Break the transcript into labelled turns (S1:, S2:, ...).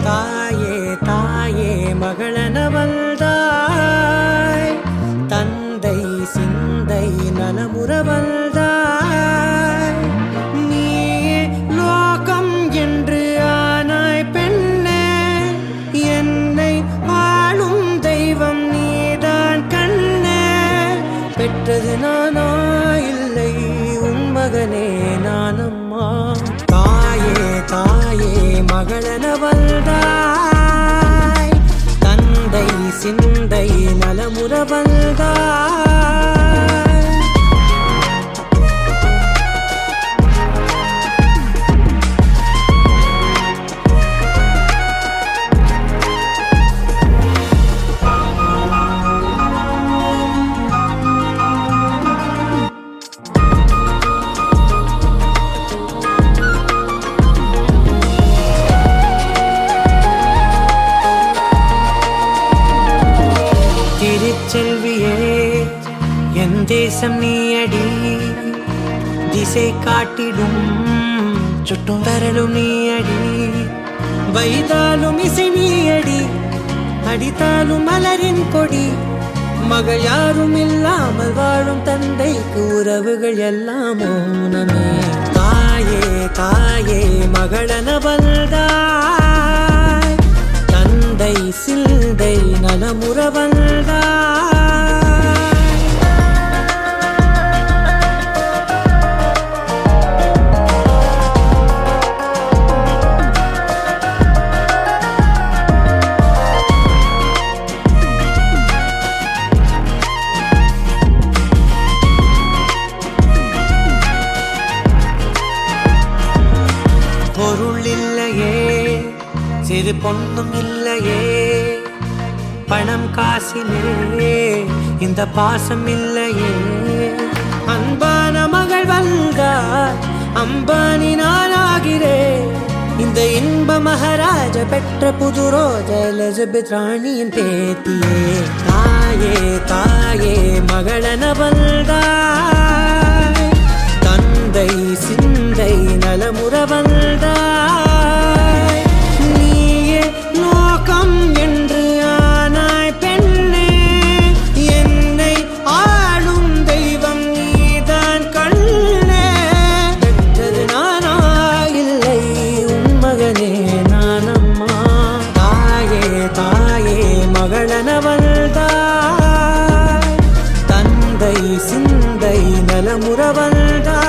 S1: தாயே தாயே மகளனவள்தாய், தந்தை சிந்தை நலமுறவள்தாய். நீயே லோகம் என்று ஆனாய் பெண்ணே, என்னை ஆளும் தெய்வம் நீதான் கண்ணே. பெற்றது நானா இல்லை உன் மகனே நானம்மா. தாயே தாயே மகளனவள்தாய், தந்தை சிந்தை நலமுறவள்தாய். திருச்செல்வியே என் தேசம் நீயடி, திசை காட்டிடும் சுட்டும் வரலும் நீயடி. வைதாலும் இசை நீயடி, அடித்தாலும் மலரின் கொடி. மகள் யாரும் இல்லாமல் வாழும் தந்தைக்கு உறவுகள் எல்லாம் மௌனமே. தாயே தாயே மகளனவள்தாய், தந்தை சிந்தை நலமுறவள்தாய். பொருள் இல்லையே, சிறு பொண்ணும் இல்லையே, பணம் காசிலே இந்த பாசம் இல்லையே. அன்பான மகள் வந்தார், அம்பானி நானாகிறேன். இந்த இன்ப மகாராஜ பெற்ற புது ரோஜ எலிசபெத் ராணியின் பேத்தியே. தாயே தாயே மகளனவள்தாய், தந்தை சிந்தை நலமுறவள்தாய். நீயே லோகம் என்று ஆனாய் பெண்ணே, என்னை ஆளும் தெய்வம் நீதான் கண்ணே. பெற்றது நானா இல்லை உன் மகனே நானம்மா. தாயே தாயே மகளனவள்தாய், தந்தை சிந்தை நலமுறவள்தாய்.